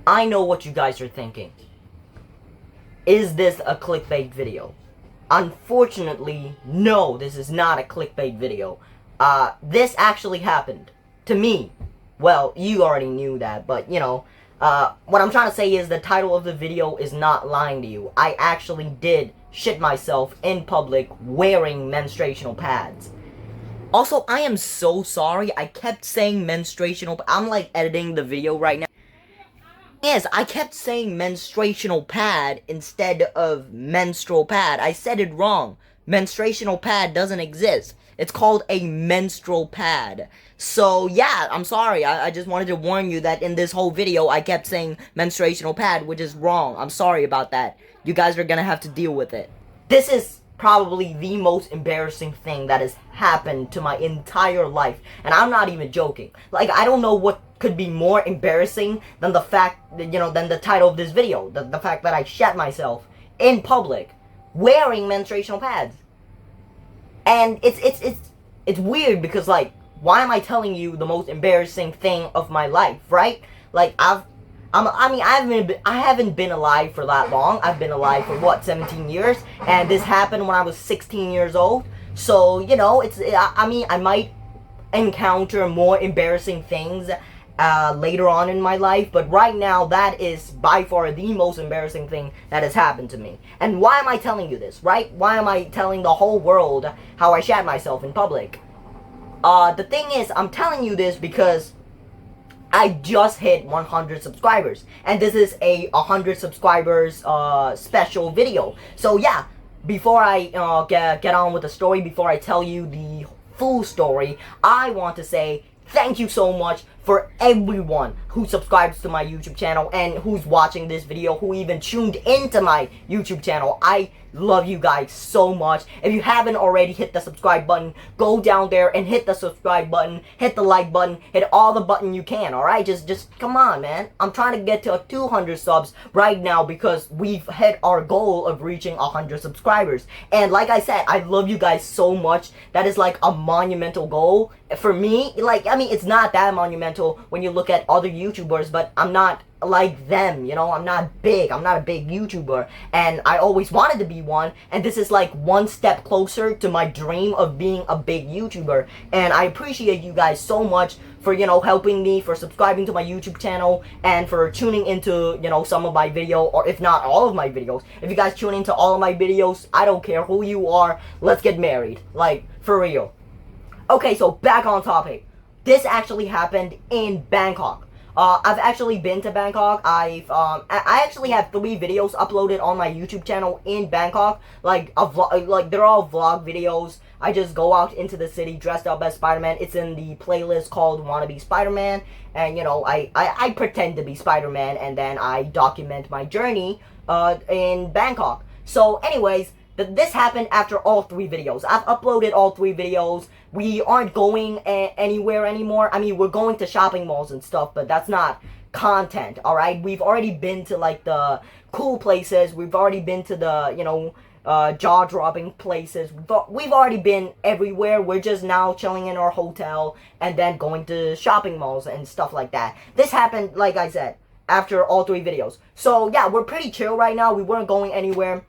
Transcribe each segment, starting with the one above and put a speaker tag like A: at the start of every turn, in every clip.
A: I know what you guys are thinking. Is this a clickbait video? Unfortunately, no, this is not a clickbait video. This actually happened to me. Well, you already knew that, but what I'm trying to say is the title of the video is not lying to you. I actually did shit myself in public wearing menstruational pads. Also, I am so sorry. I kept saying menstruational. I'm like editing the video right now. Yes, I kept saying menstruational pad instead of menstrual pad. I said it wrong. Menstruational pad doesn't exist. It's called a menstrual pad. So, yeah, I'm sorry. I just wanted to warn you that in this whole video, I kept saying menstruational pad, which is wrong. I'm sorry about that. You guys are gonna have to deal with it. This is probably the most embarrassing thing that has happened to my entire life. And I'm not even joking. Like, I don't know what could be more embarrassing than the fact that, than the title of this video. The fact that I shat myself in public wearing menstruational pads. And it's weird because, like, why am I telling you the most embarrassing thing of my life, right? Like, I haven't been alive for that long. I've been alive for what, 17 years, and this happened when I was 16 years old. So, I might encounter more embarrassing things later on in my life, but right now that is by far the most embarrassing thing that has happened to me. And why am I telling you this, right? Why am I telling the whole world how I shat myself in public? The thing is, I'm telling you this because I just hit 100 subscribers, and this is a 100 subscribers special video. So yeah, before I get on with the story, before I tell you the full story, I want to say thank you so much for everyone who subscribes to my YouTube channel and who's watching this video, who even tuned into my YouTube channel. I love you guys so much. If you haven't already hit the subscribe button, go down there and hit the subscribe button, hit the like button, hit all the button you can, alright? Just come on, man. I'm trying to get to 200 subs right now because we've hit our goal of reaching 100 subscribers. And like I said, I love you guys so much. That is like a monumental goal. For me, it's not that monumental when you look at other YouTubers, but I'm not like them, I'm not big. I'm not a big YouTuber, and I always wanted to be one, and this is like one step closer to my dream of being a big YouTuber. And I appreciate you guys so much for, helping me, for subscribing to my YouTube channel, and for tuning into, some of my video, or if not all of my videos. If you guys tune into all of my videos, I don't care who you are, let's get married. Like, for real. Okay, so back on topic. This actually happened in Bangkok. I've actually been to Bangkok. I actually have 3 videos uploaded on my YouTube channel in Bangkok. Like they're all vlog videos. I just go out into the city dressed up as Spider-Man. It's in the playlist called Wannabe Spider-Man, and I pretend to be Spider-Man, and then I document my journey in Bangkok. So anyways, this happened after all 3 videos. I've uploaded all 3 videos. We aren't going anywhere anymore. I mean, we're going to shopping malls and stuff, but that's not content, alright? We've already been to, like, the cool places. We've already been to the, jaw-dropping places. We've already been everywhere. We're just now chilling in our hotel and then going to shopping malls and stuff like that. This happened, like I said, after all 3 videos. So, yeah, we're pretty chill right now. We weren't going anywhere.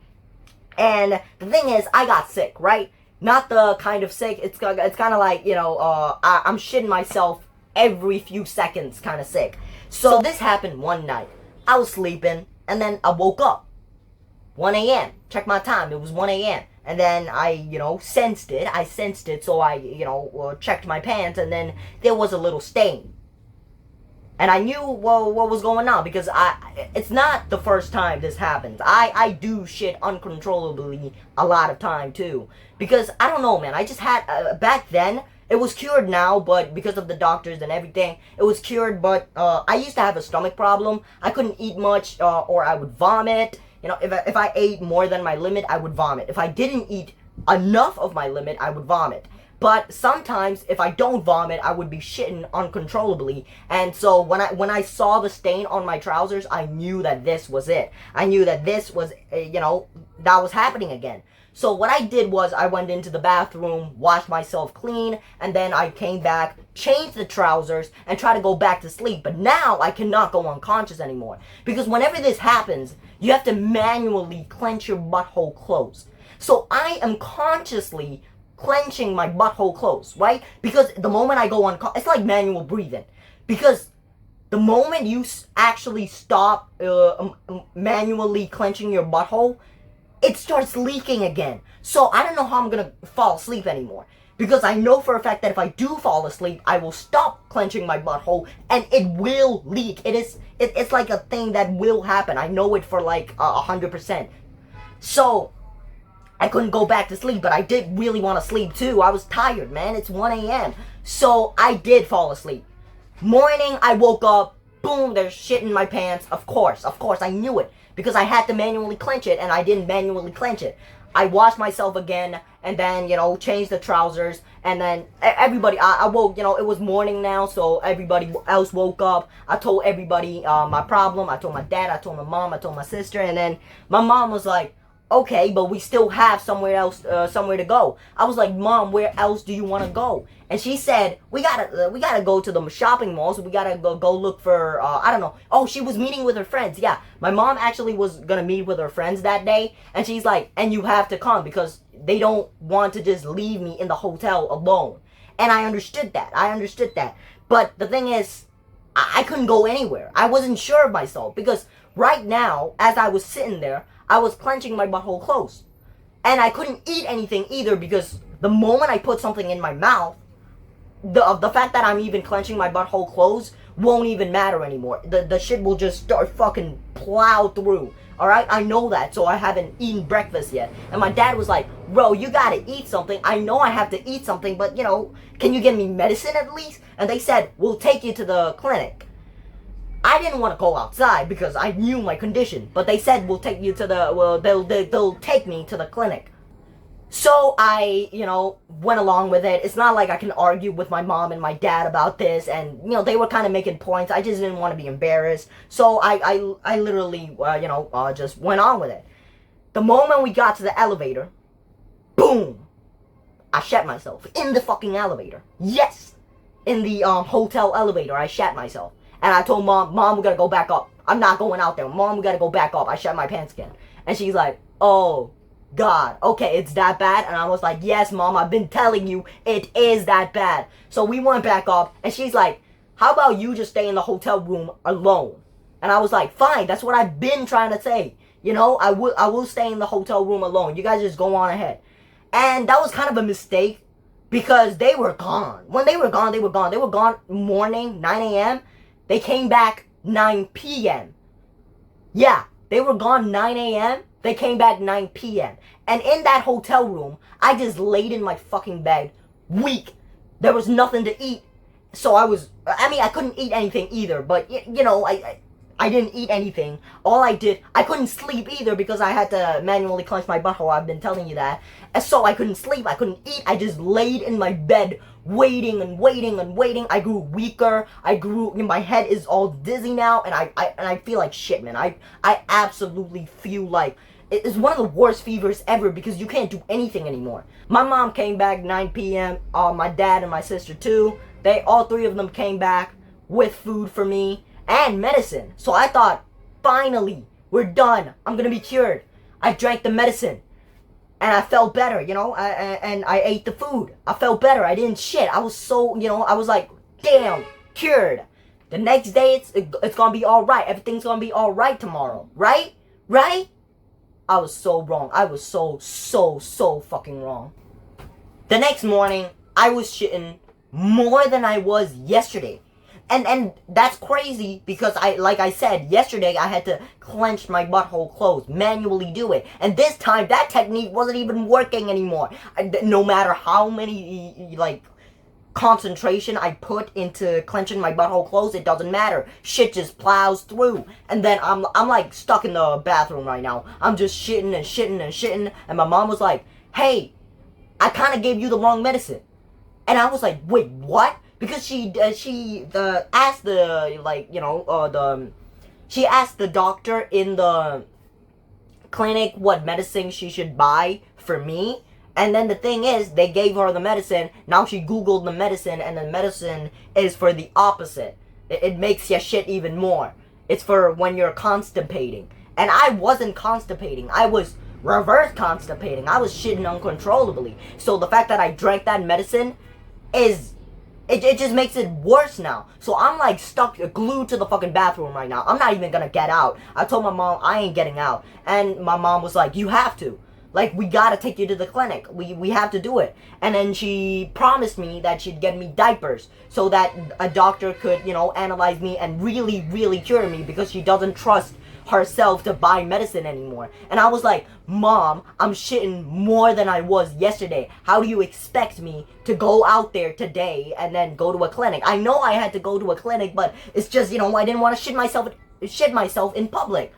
A: And the thing is, I got sick, right? Not the kind of sick, it's kind of like, I'm shitting myself every few seconds kind of sick. So this happened one night. I was sleeping, and then I woke up. 1 a.m. Check my time, it was 1 a.m. And then I, sensed it. I sensed it, so I, checked my pants, and then there was a little stain. And I knew what was going on because it's not the first time this happens. I do shit uncontrollably a lot of time too. Because, I don't know, man, I just had, back then, it was cured now, but because of the doctors and everything, it was cured, but I used to have a stomach problem. I couldn't eat much, or I would vomit. If I ate more than my limit, I would vomit. If I didn't eat enough of my limit, I would vomit. But sometimes, if I don't vomit, I would be shitting uncontrollably. And so, when I saw the stain on my trousers, I knew that this was it. I knew that this was, that was happening again. So what I did was I went into the bathroom, washed myself clean, and then I came back, changed the trousers, and tried to go back to sleep. But now I cannot go unconscious anymore. Because whenever this happens, you have to manually clench your butthole closed. So I am consciously clenching my butthole closed, right? Because the moment I go unconscious, it's like manual breathing. Because the moment you actually stop manually clenching your butthole, it starts leaking again. So I don't know how I'm gonna fall asleep anymore. Because I know for a fact that if I do fall asleep, I will stop clenching my butthole and it will leak. It's like a thing that will happen. I know it for like 100%. So I couldn't go back to sleep, but I did really want to sleep too. I was tired, man. It's 1 a.m. So I did fall asleep. Morning, I woke up, boom, there's shit in my pants. Of course, I knew it. Because I had to manually clench it, and I didn't manually clench it. I washed myself again, and then, changed the trousers, and then everybody, I woke, it was morning now, so everybody else woke up. I told everybody my problem. I told my dad, I told my mom, I told my sister, and then my mom was like, okay, but we still have somewhere to go. I was like, Mom, where else do you want to go? And she said, we gotta go to the shopping mall, so we gotta go look for, I don't know. Oh, she was meeting with her friends. Yeah, my mom actually was gonna meet with her friends that day, and she's like, and you have to come because they don't want to just leave me in the hotel alone. And I understood that. But the thing is, I couldn't go anywhere. I wasn't sure of myself because right now, as I was sitting there, I was clenching my butthole closed. And I couldn't eat anything either because the moment I put something in my mouth, the fact that I'm even clenching my butthole closed won't even matter anymore. The shit will just start fucking plow through. Alright? I know that, so I haven't eaten breakfast yet. And my dad was like, bro, you gotta eat something. I know I have to eat something, but can you get me medicine at least? And they said, we'll take you to the clinic. I didn't want to go outside because I knew my condition, but they said we'll take you to they'll take me to the clinic. So I, went along with it. It's not like I can argue with my mom and my dad about this, and they were kind of making points. I just didn't want to be embarrassed, so I literally, just went on with it. The moment we got to the elevator, boom, I shat myself in the fucking elevator. Yes, in the hotel elevator, I shat myself. And I told Mom, we gotta go back up. I'm not going out there. Mom, we gotta go back up. I shat my pants again. And she's like, oh, God, okay, it's that bad? And I was like, yes, Mom, I've been telling you, it is that bad. So we went back up, and she's like, how about you just stay in the hotel room alone? And I was like, fine, that's what I've been trying to say. I will stay in the hotel room alone. You guys just go on ahead. And that was kind of a mistake, because they were gone. When they were gone, they were gone. They were gone morning, 9 a.m., they came back 9 p.m. Yeah, they were gone 9 a.m. They came back 9 p.m. And in that hotel room, I just laid in my fucking bed, weak. There was nothing to eat. So I couldn't eat anything either. But, I didn't eat anything. I couldn't sleep either because I had to manually clench my butthole. I've been telling you that. And so I couldn't sleep. I couldn't eat. I just laid in my bed waiting and waiting and waiting. I grew weaker. My head is all dizzy now, and I feel like shit, man. I absolutely feel like it's one of the worst fevers ever because you can't do anything anymore. My mom came back 9 p.m. My dad and my sister too. All three of them came back with food for me and medicine. So I thought, finally, we're done. I'm gonna be cured. I drank the medicine. And I felt better, and I ate the food. I felt better. I didn't shit. I was so, I was like, damn, cured. The next day, it's gonna be alright. Everything's gonna be alright tomorrow. Right? Right? I was so wrong. I was so fucking wrong. The next morning, I was shitting more than I was yesterday. And that's crazy because like I said, yesterday I had to clench my butthole closed, manually do it. And this time, that technique wasn't even working anymore. No matter how many, concentration I put into clenching my butthole closed, it doesn't matter. Shit just plows through. And then I'm like stuck in the bathroom right now. I'm just shitting and shitting and shitting. And my mom was like, hey, I kind of gave you the wrong medicine. And I was like, wait, what? Because she asked she asked the doctor in the clinic what medicine she should buy for me. And then the thing is, they gave her the medicine. Now she Googled the medicine, and the medicine is for the opposite. It makes your shit even more. It's for when you're constipating. And I wasn't constipating. I was reverse constipating. I was shitting uncontrollably. So the fact that I drank that medicine is... It just makes it worse now. So I'm like stuck, glued to the fucking bathroom right now. I'm not even gonna get out. I told my mom I ain't getting out. And my mom was like, you have to. Like, we gotta take you to the clinic. We have to do it. And then she promised me that she'd get me diapers so that a doctor could, you know, analyze me and really, really cure me, because she doesn't trust herself to buy medicine anymore. And I was like, Mom, I'm shitting more than I was yesterday. How do you expect me to go out there today and then go to a clinic? I know I had to go to a clinic, but it's just, you know, I didn't want to shit myself in public.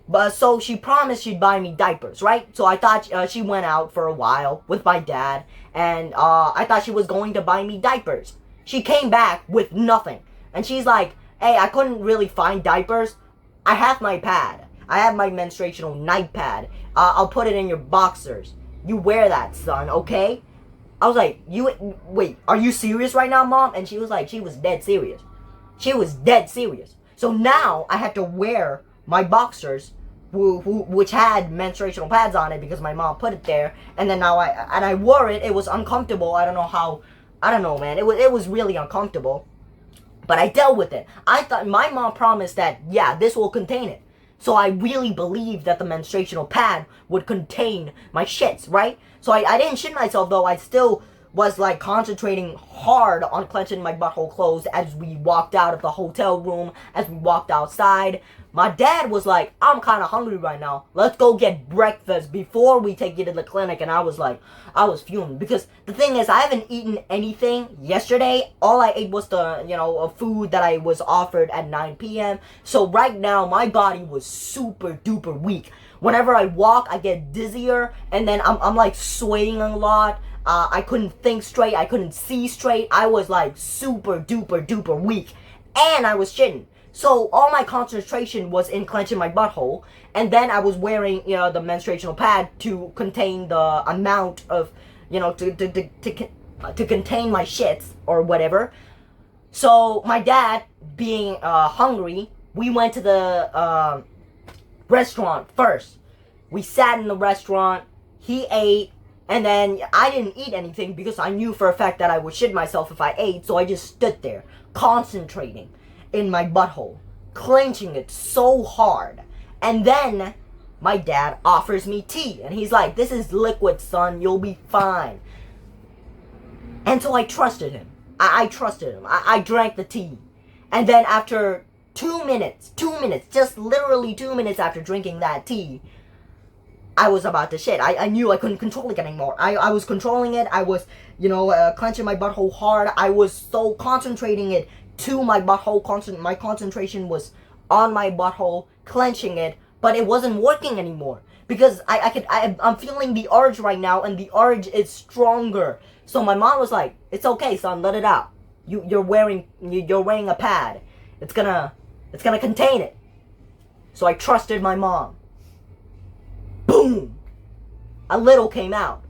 A: But so she promised she'd buy me diapers, right? So I thought she went out for a while with my dad, and I thought she was going to buy me diapers. She came back with nothing, and she's like, hey, I couldn't really find diapers. I have my pad. I have my menstruational night pad. I'll put it in your boxers. You wear that, son, okay? I was like, wait, are you serious right now, Mom? And she was like, she was dead serious. She was dead serious. So now I had to wear my boxers, which had menstruational pads on it because my mom put it there, and then now I wore it. It was uncomfortable. I don't know, man. It was really uncomfortable, but I dealt with it. I thought my mom promised that, yeah, this will contain it. So I really believed that the menstruational pad would contain my shits, right? So I didn't shit myself, though. I still was like concentrating hard on clenching my butthole closed as we walked out of the hotel room, as we walked outside. My dad was like, I'm kind of hungry right now. Let's go get breakfast before we take you to the clinic. And I was like, I was fuming. Because the thing is, I haven't eaten anything yesterday. All I ate was the, you know, food that I was offered at 9 p.m. So right now, my body was super duper weak. Whenever I walk, I get dizzier. And then I'm like swaying a lot. I couldn't think straight. I couldn't see straight. I was like super duper duper weak. And I was shitting. So all my concentration was in clenching my butthole, and then I was wearing, you know, the menstruational pad to contain the amount of, you know, to contain my shits or whatever. So my dad, being hungry, we went to the restaurant first. We sat in the restaurant. He ate, and then I didn't eat anything because I knew for a fact that I would shit myself if I ate. So I just stood there, concentrating in my butthole, clenching it so hard. And then my dad offers me tea, and he's like, this is liquid, son, you'll be fine. And so I trusted him. I trusted him. I drank the tea. And then after 2 minutes, just literally 2 minutes after drinking that tea, I was about to shit. I knew I couldn't control it anymore. I was controlling it. I was, you know, clenching my butthole hard. I was so concentrating it to my butthole. My concentration was on my butthole, clenching it, but it wasn't working anymore because I'm feeling the urge right now, and the urge is stronger. So my mom was like, "It's okay, son, let it out. You're wearing a pad. It's gonna contain it." So I trusted my mom. Boom! A little came out.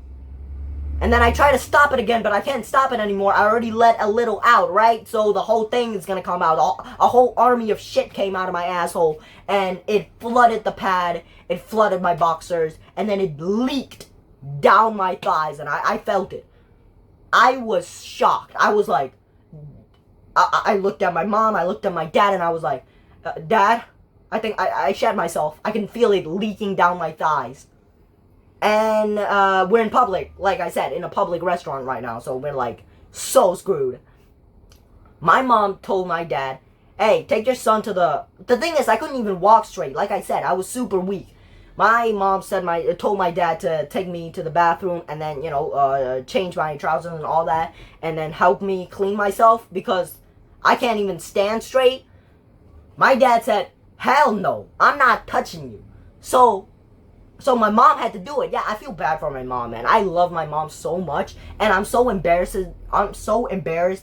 A: And then I try to stop it again, but I can't stop it anymore. I already let a little out, right? So the whole thing is gonna come out. A whole army of shit came out of my asshole, and it flooded the pad, it flooded my boxers, and then it leaked down my thighs, and I felt it. I was shocked. I was like, I looked at my mom, I looked at my dad, and I was like, Dad, I think I shat myself. I can feel it leaking down my thighs. And we're in public, like I said, in a public restaurant right now, so we're like so screwed. My mom told my dad, hey, take your son to the thing is, I couldn't even walk straight. Like I said, I was super weak. My mom told my dad to take me to the bathroom and then, you know, change my trousers and all that, and then help me clean myself because I can't even stand straight. My dad said, hell no, I'm not touching you. So my mom had to do it. Yeah, I feel bad for my mom, man. I love my mom so much, and I'm so embarrassed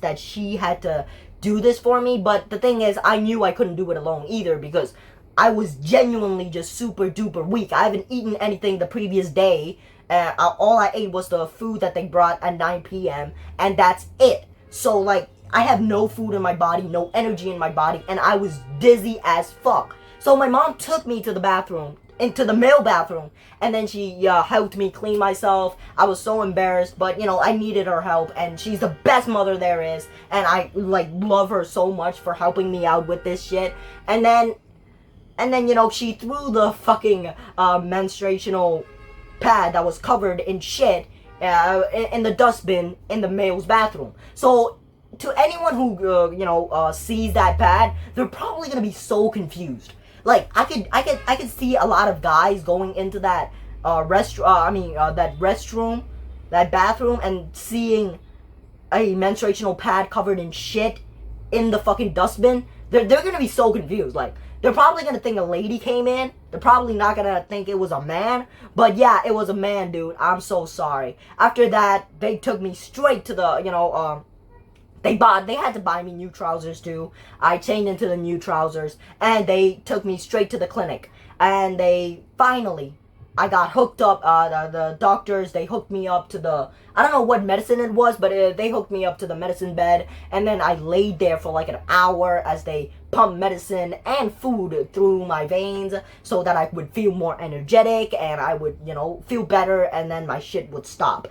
A: that she had to do this for me. But the thing is, I knew I couldn't do it alone either because I was genuinely just super duper weak. I haven't eaten anything the previous day. All I ate was the food that they brought at 9 p.m. and that's it. So like, I have no food in my body, no energy in my body, and I was dizzy as fuck. So my mom took me to the bathroom, into the male bathroom, and then she helped me clean myself. I was so embarrassed, but you know, I needed her help, and she's the best mother there is, and I like love her so much for helping me out with this shit. And then you know, she threw the fucking menstruational pad that was covered in shit in the dustbin in the male's bathroom. So to anyone who you know sees that pad, they're probably gonna be so confused. Like I could see a lot of guys going into that that restroom, that bathroom, and seeing a menstruational pad covered in shit in the fucking dustbin. They're gonna be so confused. Like, they're probably gonna think a lady came in. They're probably not gonna think it was a man. But yeah, it was a man, dude. I'm so sorry. After that, they took me straight to the, you know, they had to buy me new trousers too. I changed into the new trousers, and they took me straight to the clinic. And they finally, I got hooked up. The doctors, they hooked me up to the, I don't know what medicine it was, but they hooked me up to the medicine bed. And then I laid there for like an hour as they pumped medicine and food through my veins so that I would feel more energetic and I would, you know, feel better, and then my shit would stop.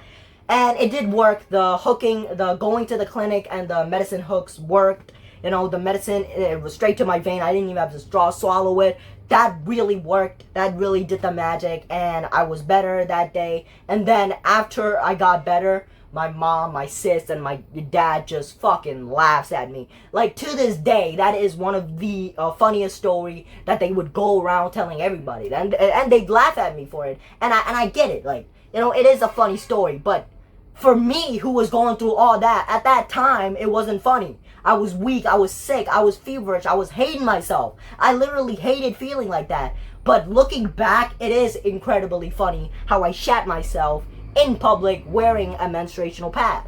A: And it did work. The hooking, the going to the clinic and the medicine hooks worked. You know, the medicine, it was straight to my vein. I didn't even have to swallow it. That really worked. That really did the magic. And I was better that day. And then after I got better, my mom, my sis, and my dad just fucking laughs at me. Like, to this day, that is one of the funniest story that they would go around telling everybody. And they'd laugh at me for it. And I get it. Like, you know, it is a funny story. But for me, who was going through all that, at that time, it wasn't funny. I was weak, I was sick, I was feverish, I was hating myself. I literally hated feeling like that. But looking back, it is incredibly funny how I shat myself in public wearing a menstruational pad.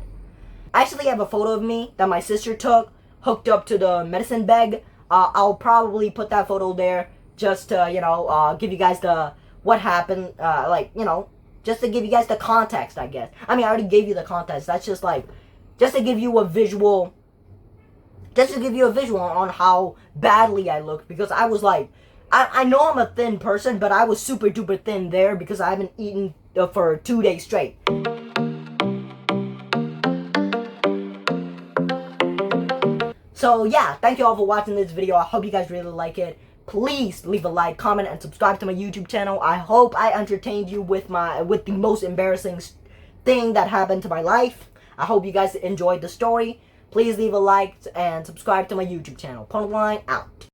A: I actually have a photo of me that my sister took, hooked up to the medicine bag. I'll probably put that photo there just to, you know, give you guys the, what happened, like, you know, just to give you guys the context, I guess. I mean, I already gave you the context. That's just like, just to give you a visual, on how badly I looked. Because I was like, I know I'm a thin person, but I was super duper thin there because I haven't eaten for 2 days straight. So yeah, thank you all for watching this video. I hope you guys really like it. Please leave a like, comment, and subscribe to my YouTube channel. I hope I entertained you with the most embarrassing thing that happened to my life. I hope you guys enjoyed the story. Please leave a like and subscribe to my YouTube channel. Punchline out.